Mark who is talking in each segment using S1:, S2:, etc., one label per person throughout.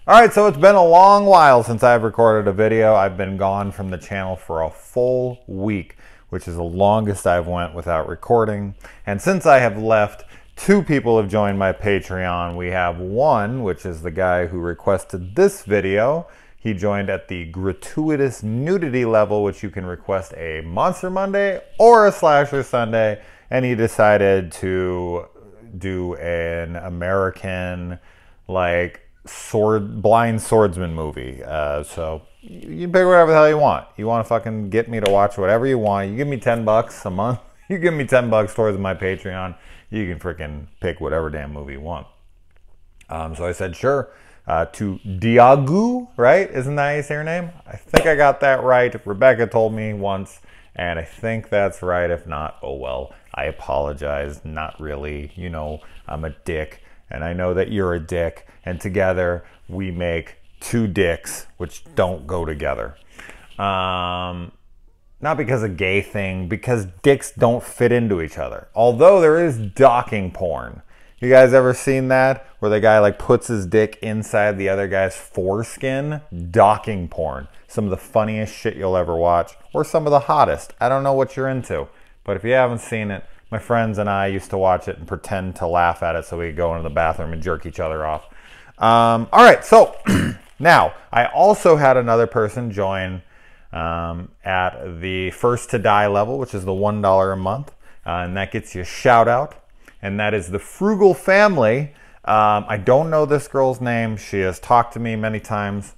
S1: All right, so it's been a long while since I've recorded a video. I've been gone from the channel for a full week, which is the longest I've went without recording. And since I have left, 2 people have joined my Patreon. We have one, which is the guy who requested this video. He joined at the gratuitous nudity level, which you can request a Monster Monday or a Slasher Sunday. And he decided to do an American, like, blind swordsman movie. So you pick whatever the hell you want. You want to fucking get me to watch whatever you want. You give me $10 a month. You give me $10 towards my Patreon. You can freaking pick whatever damn movie you want. So I said sure. To Diogo, right? Isn't that how you say your name? I think I got that right. Rebecca told me once, and I think that's right. If not, oh well. I apologize. Not really. You know, I'm a dick. And I know that you're a dick, and together we make 2 dicks, which don't go together. Not because of gay thing, because dicks don't fit into each other. Although there is docking porn. You guys ever seen that? Where the guy like puts his dick inside the other guy's foreskin? Docking porn. Some of the funniest shit you'll ever watch, or some of the hottest. I don't know what you're into, but if you haven't seen it, my friends and I used to watch it and pretend to laugh at it so we could go into the bathroom and jerk each other off. All right, so now I also had another person join at the First to Die level, which is the $1 a month, and that gets you a shout out, and that is the Frugal Family. I don't know this girl's name. She has talked to me many times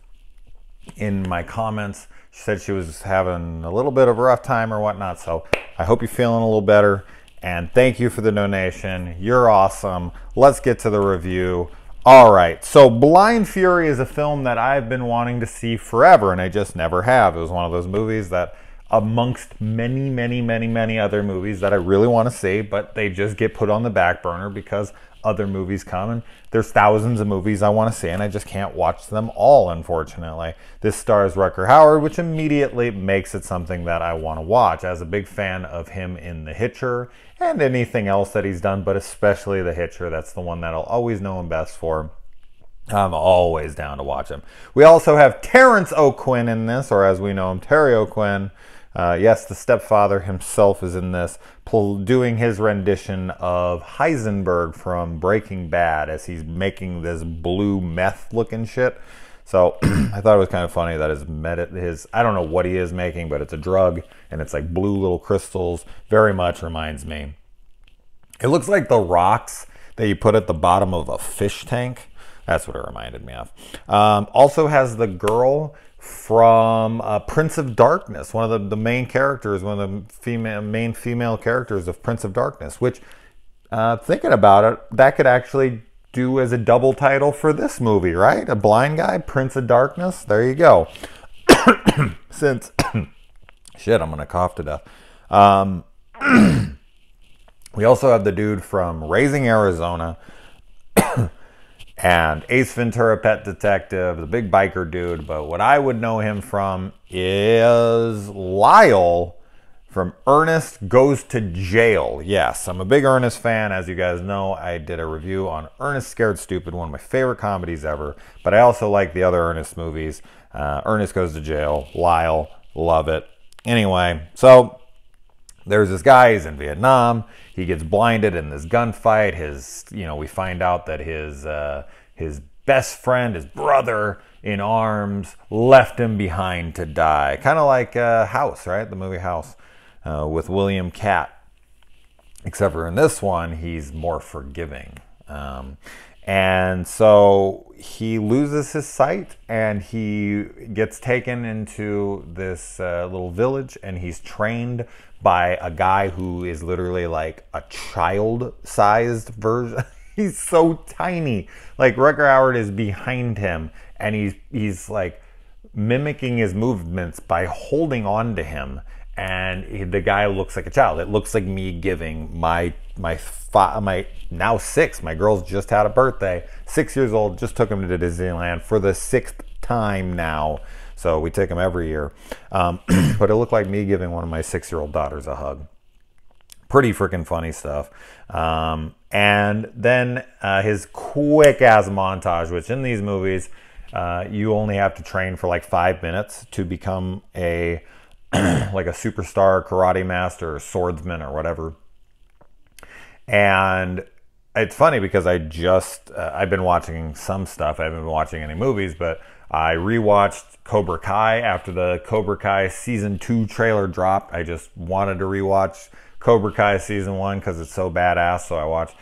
S1: in my comments. She said she was having a little bit of a rough time or whatnot, so I hope you're feeling a little better. And thank you for the donation. You're awesome. Let's get to the review. All right, so Blind Fury is a film that I've been wanting to see forever, and I just never have. It was one of those movies that, amongst many, many, many, many other movies that I really want to see, but they just get put on the back burner because other movies come, and there's thousands of movies I want to see, and I just can't watch them all, unfortunately. This stars Rutger Hauer, which immediately makes it something that I want to watch. As a big fan of him in The Hitcher and anything else that he's done, but especially The Hitcher, that's the one that I'll always know him best for. I'm always down to watch him. We also have Terrence O'Quinn in this, or as we know him, Terry O'Quinn. Yes, the stepfather himself is in this, doing his rendition of Heisenberg from Breaking Bad as he's making this blue meth looking shit. So I thought it was kind of funny that his I don't know what he is making, but it's a drug and it's like blue little crystals. Very much reminds me. It looks like the rocks that you put at the bottom of a fish tank. That's what it reminded me of. Also has the girl from Prince of Darkness, one of the main characters, one of the main female characters of Prince of Darkness, which, thinking about it, that could actually do as a double title for this movie, right? A blind guy, Prince of Darkness. There you go. Since, shit, I'm going to cough to death. We also have the dude from Raising Arizona, and Ace Ventura, Pet Detective, the big biker dude. But what I would know him from is Lyle from Ernest Goes to Jail. Yes, I'm a big Ernest fan. As you guys know, I did a review on Ernest Scared Stupid, one of my favorite comedies ever. But I also like the other Ernest movies. Ernest Goes to Jail, Lyle, love it. Anyway, so there's this guy, he's in Vietnam. He gets blinded in this gunfight. We find out that his best friend, his brother in arms, left him behind to die. Kind of like House, right? The movie House with William Catt. Except for in this one, he's more forgiving. And so he loses his sight and he gets taken into this little village, and he's trained by a guy who is literally like a child-sized version. He's so tiny. Like Rutger Hauer is behind him, and he's like mimicking his movements by holding on to him. And the guy looks like a child. It looks like me giving my now 6. My girl's just had a birthday. 6 years old. Just took him to Disneyland for the 6th time now. So we take him every year. But it looked like me giving one of my 6-year-old daughters a hug. Pretty freaking funny stuff. And then his quick ass montage, which in these movies, you only have to train for like 5 minutes to become a like a superstar karate master or swordsman or whatever. And it's funny because I've been watching some stuff. I haven't been watching any movies, but I rewatched Cobra Kai after the Cobra Kai season 2 trailer dropped. I just wanted to rewatch Cobra Kai season 1 because it's so badass. So I watched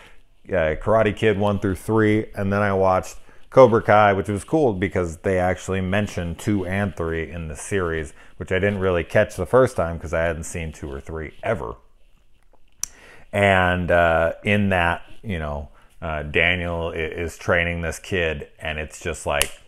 S1: Karate Kid 1 through 3, and then I watched Cobra Kai, which was cool because they actually mentioned 2 and 3 in the series, which I didn't really catch the first time because I hadn't seen 2 or 3 ever. And in that, Daniel is training this kid, and it's just like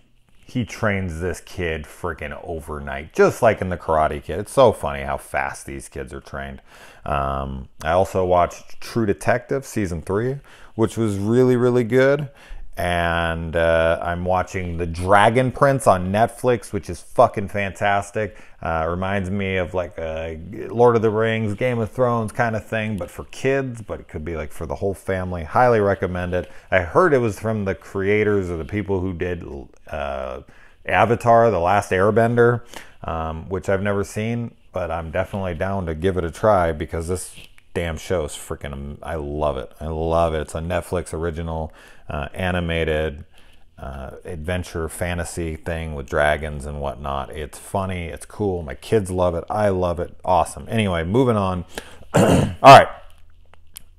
S1: he trains this kid freaking overnight, just like in the Karate Kid. It's so funny how fast these kids are trained. I also watched True Detective season 3, which was really, really good. And I'm watching The Dragon Prince on Netflix, which is fucking fantastic. Reminds me of like a Lord of the Rings, Game of Thrones kind of thing, but for kids, but it could be like for the whole family. Highly recommend it. I heard it was from the creators or the people who did Avatar, The Last Airbender, which I've never seen, but I'm definitely down to give it a try because this damn show's freaking, I love it. I love it. It's a Netflix original animated adventure fantasy thing with dragons and whatnot. It's funny. It's cool. My kids love it. I love it. Awesome. Anyway, moving on. All right.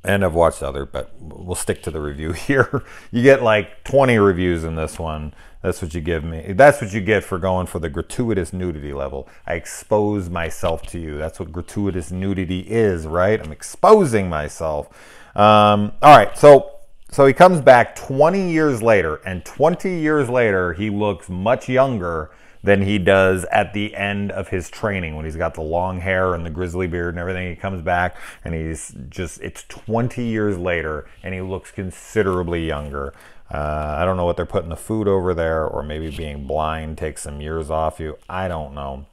S1: And I've watched other, but we'll stick to the review here. You get like 20 reviews in this one. That's what you give me. That's what you get for going for the gratuitous nudity level. I expose myself to you. That's what gratuitous nudity is, right? I'm exposing myself. All right, so he comes back 20 years later, and 20 years later, he looks much younger than he does at the end of his training when he's got the long hair and the grizzly beard and everything. He comes back and it's 20 years later and he looks considerably younger. I don't know what they're putting the food over there, or maybe being blind takes some years off you. I don't know.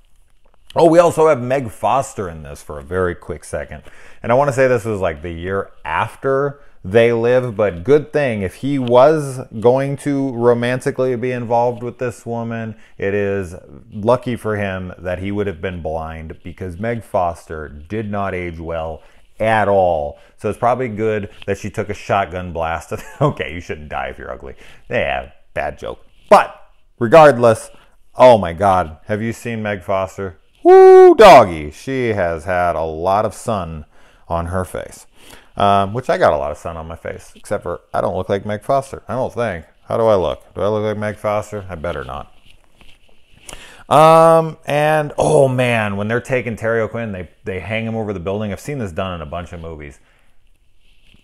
S1: Oh, we also have Meg Foster in this for a very quick second. And I want to say this was like the year after They Live, but good thing if he was going to romantically be involved with this woman, it is lucky for him that he would have been blind, because Meg Foster did not age well at all. So it's probably good that she took a shotgun blast. Okay, you shouldn't die if you're ugly. Yeah, bad joke. But regardless, oh my God, have you seen Meg Foster? Woo, doggy. She has had a lot of sun on her face. Which I got a lot of sun on my face, except for I don't look like Meg Foster. I don't think. How do I look? Do I look like Meg Foster? I better not. And oh man, when they're taking Terry O'Quinn, they hang him over the building. I've seen this done in a bunch of movies.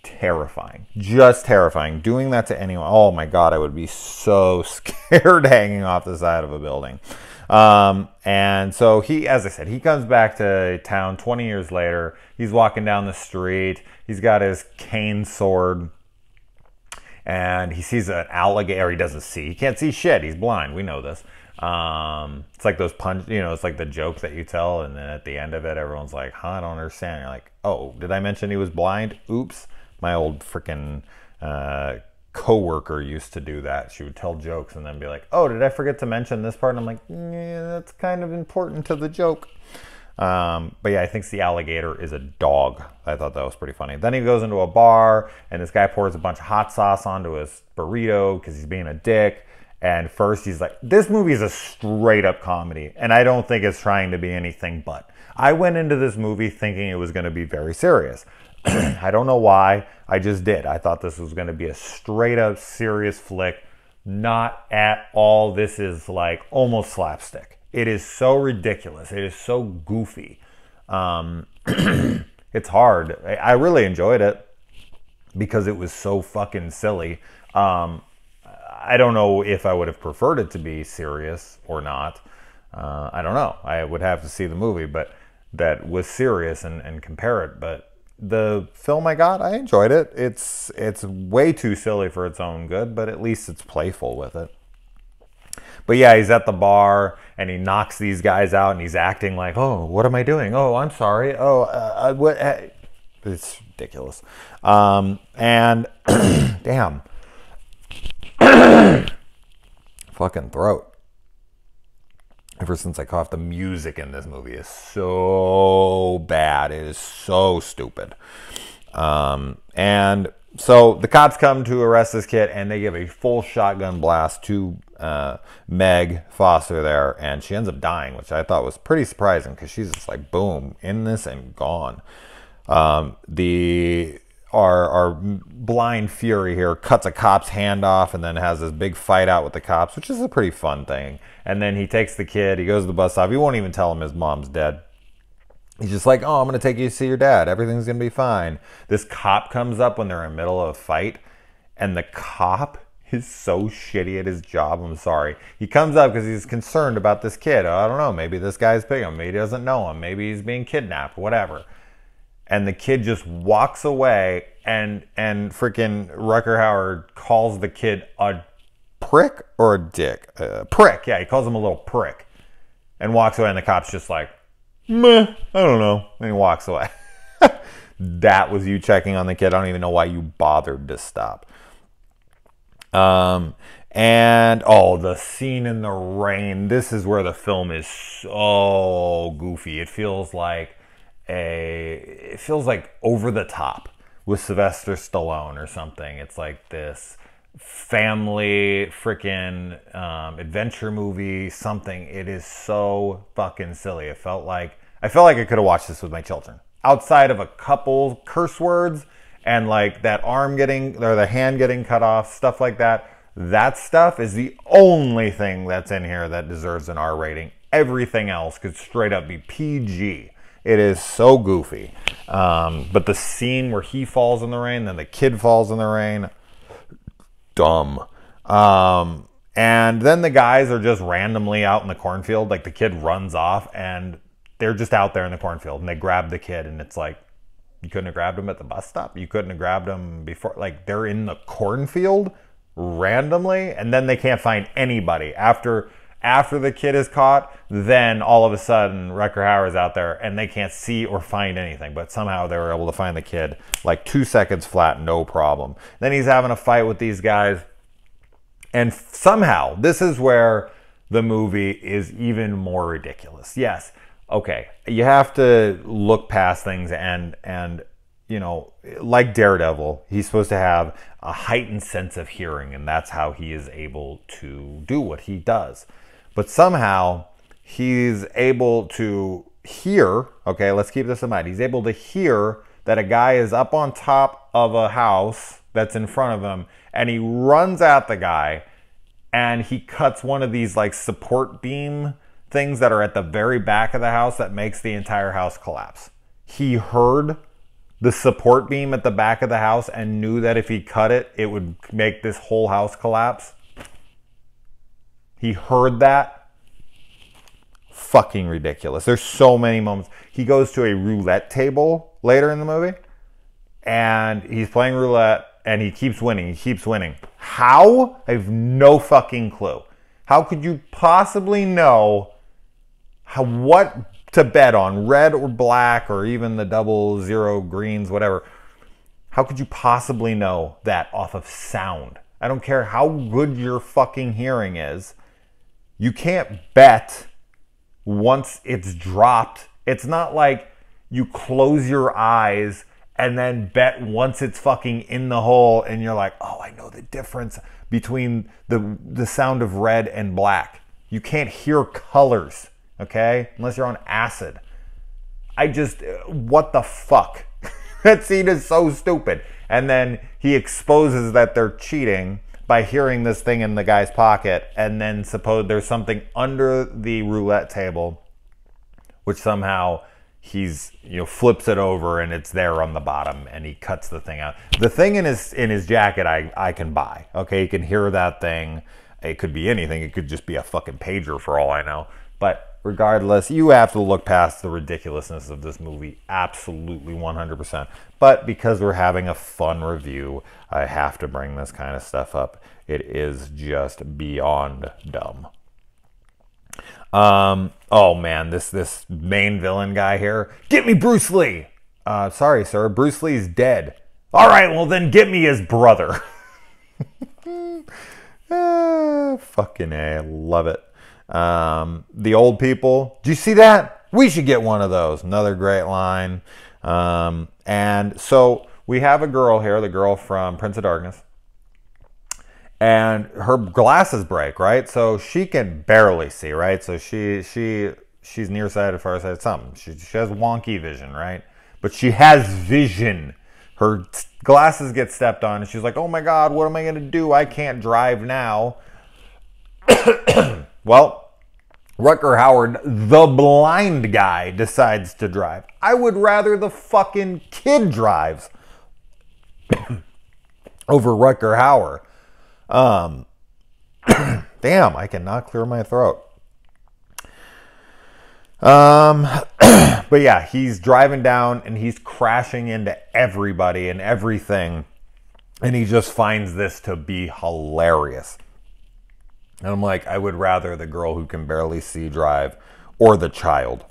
S1: Terrifying. Just terrifying. Doing that to anyone. Oh my God, I would be so scared hanging off the side of a building. And so he, as I said, he comes back to town 20 years later. He's walking down the street. He's got his cane sword, and he sees an alligator. He doesn't see. He can't see shit. He's blind. We know this. It's like those it's like the joke that you tell, and then at the end of it, everyone's like, huh, I don't understand. You're like, oh, did I mention he was blind? Oops. My old freaking coworker used to do that. She would tell jokes and then be like, oh, did I forget to mention this part? And I'm like, yeah, that's kind of important to the joke. But yeah, I think the alligator is a dog. I thought that was pretty funny. Then he goes into a bar, and this guy pours a bunch of hot sauce onto his burrito because he's being a dick. And first he's like, this movie is a straight up comedy, and I don't think it's trying to be anything but. I went into this movie thinking it was going to be very serious. I don't know why. I just did. I thought this was going to be a straight up serious flick. Not at all. This is like almost slapstick. It is so ridiculous. It is so goofy. It's hard. I really enjoyed it because it was so fucking silly. I don't know if I would have preferred it to be serious or not. I don't know. I would have to see the movie, but that was serious and compare it. But the film I got, I enjoyed it. It's way too silly for its own good, but at least it's playful with it. But yeah, he's at the bar and he knocks these guys out, and he's acting like, oh, what am I doing? Oh, I'm sorry. Oh, what? It's ridiculous. And damn. Fuck, fucking throat. Ever since I coughed, the music in this movie is so bad. It is so stupid. And so the cops come to arrest this kid, and they give a full shotgun blast to Meg Foster there, and she ends up dying, which I thought was pretty surprising because she's just like, boom, in this and gone. Our blind fury here cuts a cop's hand off and then has this big fight out with the cops, which is a pretty fun thing. And then he takes the kid, he goes to the bus stop. He won't even tell him his mom's dead. He's just like, oh, I'm going to take you to see your dad. Everything's going to be fine. This cop comes up when they're in the middle of a fight, and the cop is so shitty at his job. I'm sorry. He comes up because he's concerned about this kid. I don't know. Maybe this guy's picking him. Maybe he doesn't know him. Maybe he's being kidnapped, whatever. And the kid just walks away, and freaking Rucker Howard calls the kid a prick or a dick? Prick. Yeah, he calls him a little prick. And walks away, and the cop's just like, meh, I don't know. And he walks away. That was you checking on the kid. I don't even know why you bothered to stop. And the scene in the rain. This is where the film is so goofy. It feels like over the top with Sylvester Stallone or something. It's like this family freaking adventure movie, something. It is so fucking silly. I felt like I could have watched this with my children. Outside of a couple curse words and like that arm getting, or the hand getting cut off, stuff like that. That stuff is the only thing that's in here that deserves an R rating. Everything else could straight up be PG. It is so goofy. But the scene where he falls in the rain, then the kid falls in the rain, dumb. And then the guys are just randomly out in the cornfield. Like the kid runs off and they're just out there in the cornfield and they grab the kid, and it's like, you couldn't have grabbed him at the bus stop? You couldn't have grabbed him before? Like, they're in the cornfield randomly, and then they can't find anybody. After the kid is caught, then all of a sudden Rucker Hauer's out there and they can't see or find anything, but somehow they were able to find the kid like 2 seconds flat, no problem. Then he's having a fight with these guys, and somehow this is where the movie is even more ridiculous. Yes, okay, you have to look past things, and you know, like Daredevil, he's supposed to have a heightened sense of hearing, and that's how he is able to do what he does. But somehow he's able to hear, okay, let's keep this in mind. He's able to hear that a guy is up on top of a house that's in front of him, and he runs at the guy, and he cuts one of these like support beam things that are at the very back of the house that makes the entire house collapse. He heard the support beam at the back of the house and knew that if he cut it, it would make this whole house collapse. He heard that. Fucking ridiculous. There's so many moments. He goes to a roulette table later in the movie, and he's playing roulette, and he keeps winning. He keeps winning. How? I have no fucking clue. How could you possibly know what to bet on, red or black, or even the 00 greens, whatever? How could you possibly know that off of sound? I don't care how good your fucking hearing is. You can't bet once it's dropped. It's not like you close your eyes and then bet once it's fucking in the hole and you're like, oh, I know the difference between the sound of red and black. You can't hear colors, okay? Unless you're on acid. What the fuck? That scene is so stupid. And then he exposes that they're cheating by hearing this thing in the guy's pocket, and then suppose there's something under the roulette table, which somehow he's, flips it over and it's there on the bottom, and he cuts the thing out. The thing in his jacket I can buy. Okay, you can hear that thing. It could be anything. It could just be a fucking pager for all I know. But regardless, you have to look past the ridiculousness of this movie. Absolutely 100%. But because we're having a fun review, I have to bring this kind of stuff up. It is just beyond dumb. Oh man, this main villain guy here. Get me Bruce Lee! Sorry, sir. Bruce Lee's dead. All right, well then get me his brother. Fucking A, I love it. The old people, do you see that? We should get one of those. Another great line. And so we have a girl here, the girl from Prince of Darkness. And her glasses break, right? So she can barely see, right? So she's nearsighted, farsighted, something. She has wonky vision, right? But she has vision. Her glasses get stepped on, and she's like, oh my God, what am I going to do? I can't drive now. Well, Rutger Hauer, the blind guy, decides to drive. I would rather the fucking kid drives over Rutger Hauer. Damn, I cannot clear my throat. But yeah, he's driving down and he's crashing into everybody and everything. And he just finds this to be hilarious. And I'm like, I would rather the girl who can barely see drive or the child.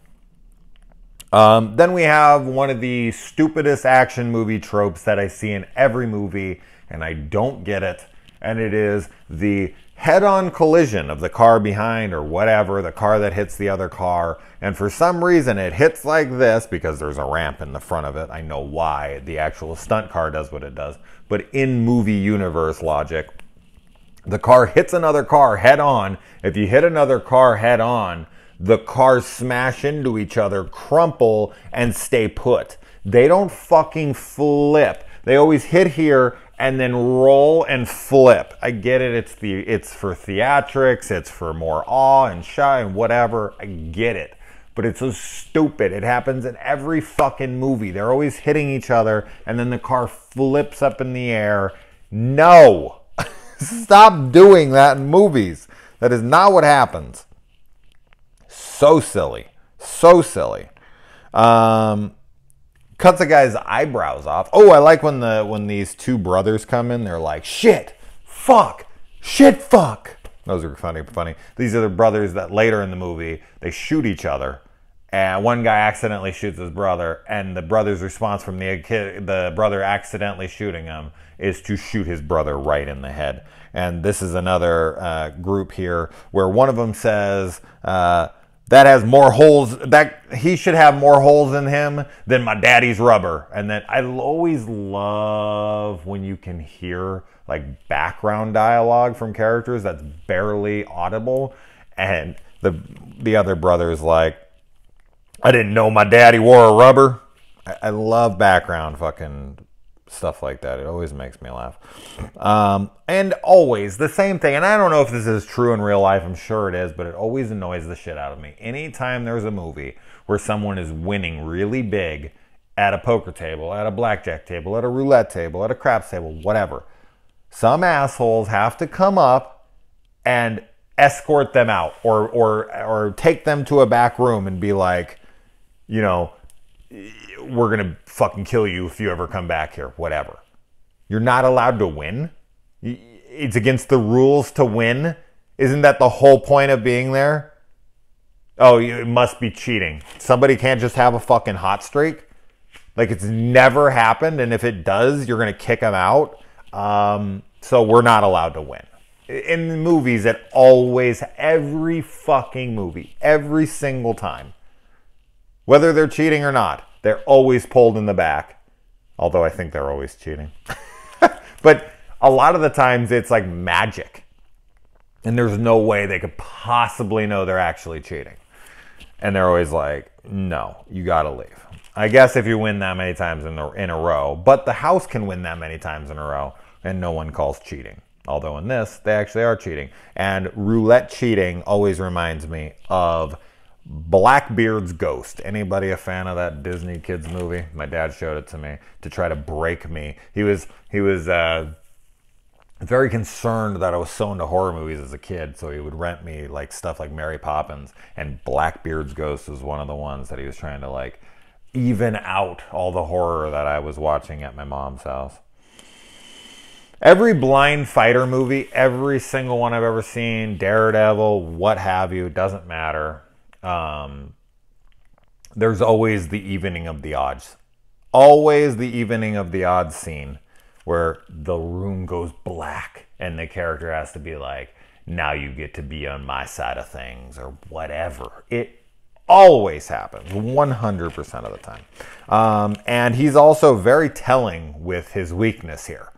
S1: Then we have one of the stupidest action movie tropes that I see in every movie, and I don't get it. And it is the head-on collision of the car behind or whatever, the car that hits the other car. And for some reason, it hits like this because there's a ramp in the front of it. I know why the actual stunt car does what it does. But in movie universe logic, the car hits another car head-on. If you hit another car head-on, the cars smash into each other, crumple, and stay put. They don't fucking flip. They always hit here and then roll and flip. I get it. It's for theatrics. It's for more awe and shy and whatever. I get it. But it's so stupid. It happens in every fucking movie. They're always hitting each other and then the car flips up in the air. No. Stop doing that in movies. That is not what happens. So silly. So silly. Cuts a guy's eyebrows off. Oh, I like when these two brothers come in. They're like, shit, fuck, shit, fuck. Those are funny. These are the brothers that later in the movie, they shoot each other. And one guy accidentally shoots his brother. And the brother's response from the brother accidentally shooting him is to shoot his brother right in the head. And this is another group here where one of them says, that has more holes, that he should have more holes in him than my daddy's rubber. And then I always love when you can hear like background dialogue from characters that's barely audible. And the other brother's like, I didn't know my daddy wore a rubber. I love background fucking stuff like that. It always makes me laugh. And always the same thing. And I don't know if this is true in real life. I'm sure it is, but it always annoys the shit out of me. Anytime there's a movie where someone is winning really big at a poker table, at a blackjack table, at a roulette table, at a craps table, whatever, some assholes have to come up and escort them out or take them to a back room and be like, you know, we're going to fucking kill you if you ever come back here, whatever. You're not allowed to win. It's against the rules to win. Isn't that the whole point of being there? Oh, it must be cheating. Somebody can't just have a fucking hot streak. Like it's never happened. And if it does, you're going to kick them out. So we're not allowed to win. In the movies, it always, every fucking movie, every single time, whether they're cheating or not, they're always pulled in the back. Although I think they're always cheating. But a lot of the times it's like magic. And there's no way they could possibly know they're actually cheating. And they're always like, no, you got to leave. I guess if you win that many times in a row. But the house can win that many times in a row. And no one calls cheating. Although in this, they actually are cheating. And roulette cheating always reminds me of Blackbeard's Ghost. Anybody a fan of that Disney kids movie? My dad showed it to me to try to break me. He was very concerned that I was so into horror movies as a kid, so he would rent me like stuff like Mary Poppins, and Blackbeard's Ghost was one of the ones that he was trying to like even out all the horror that I was watching at my mom's house. Every blind fighter movie, every single one I've ever seen, Daredevil, what have you, doesn't matter. There's always the evening of the odds. Always the evening of the odds scene where the room goes black and the character has to be like, now you get to be on my side of things, or whatever. It always happens, 100% of the time. And he's also very telling with his weakness here.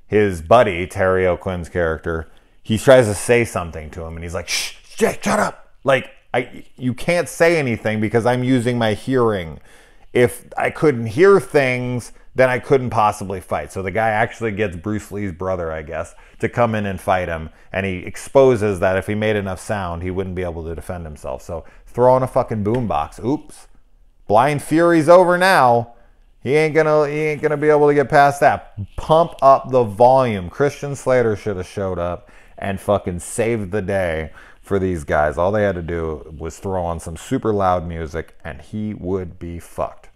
S1: His buddy, Terry O'Quinn's character, he tries to say something to him, and he's like, shh, Jake, shut up. Like, you can't say anything because I'm using my hearing. If I couldn't hear things, then I couldn't possibly fight. So the guy actually gets Bruce Lee's brother, I guess, to come in and fight him. And he exposes that if he made enough sound, he wouldn't be able to defend himself. So throw on a fucking boombox. Oops. Blind Fury's over now. He ain't gonna be able to get past that. Pump up the volume. Christian Slater should have showed up and fucking saved the day for these guys. All they had to do was throw on some super loud music and he would be fucked.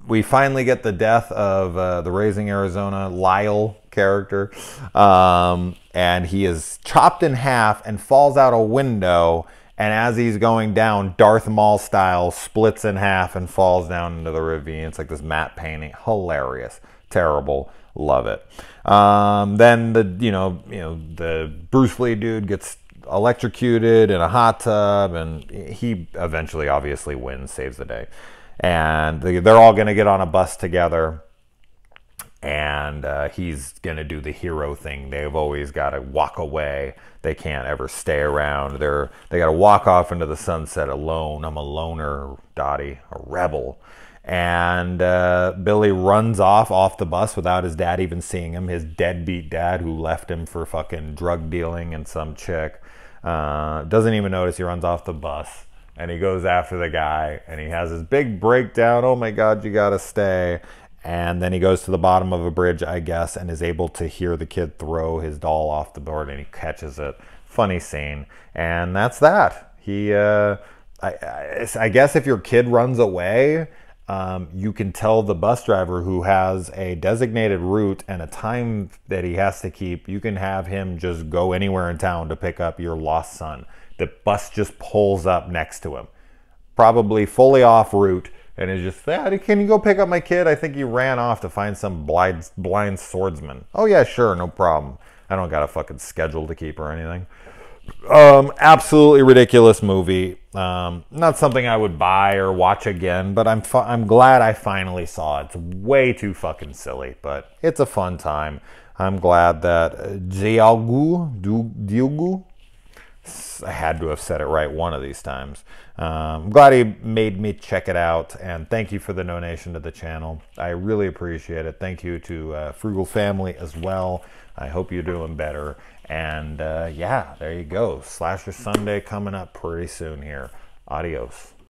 S1: We finally get the death of the Raising Arizona Lyle character. And he is chopped in half and falls out a window. And as he's going down, Darth Maul style, splits in half and falls down into the ravine. It's like this matte painting. Hilarious. Terrible. Love it. Then the Bruce Lee dude gets electrocuted in a hot tub, and he eventually obviously wins, saves the day. And they're all going to get on a bus together, and he's going to do the hero thing. They've always got to walk away. They can't ever stay around. They got to walk off into the sunset alone. I'm a loner, Dottie, a rebel. And Billy runs off the bus without his dad even seeing him. His deadbeat dad who left him for fucking drug dealing and some chick. Doesn't even notice he runs off the bus. And he goes after the guy. And he has his big breakdown. Oh my God, you gotta stay. And then he goes to the bottom of a bridge, I guess, and is able to hear the kid throw his doll off the board. And he catches it. Funny scene. And that's that. I guess if your kid runs away, you can tell the bus driver, who has a designated route and a time that he has to keep, you can have him just go anywhere in town to pick up your lost son. The bus just pulls up next to him, probably fully off route, and is just, can you go pick up my kid? I think he ran off to find some blind swordsman. Oh yeah, sure, no problem. I don't got a fucking schedule to keep or anything. Absolutely ridiculous movie. Not something I would buy or watch again, but I'm glad I finally saw it. It's way too fucking silly, but it's a fun time. I'm glad that Diogo, I had to have said it right one of these times. I'm glad he made me check it out, and thank you for the donation to the channel. I really appreciate it. Thank you to Frugal Family as well. I hope you're doing better. And yeah, there you go. Slasher Sunday coming up pretty soon here. Adios.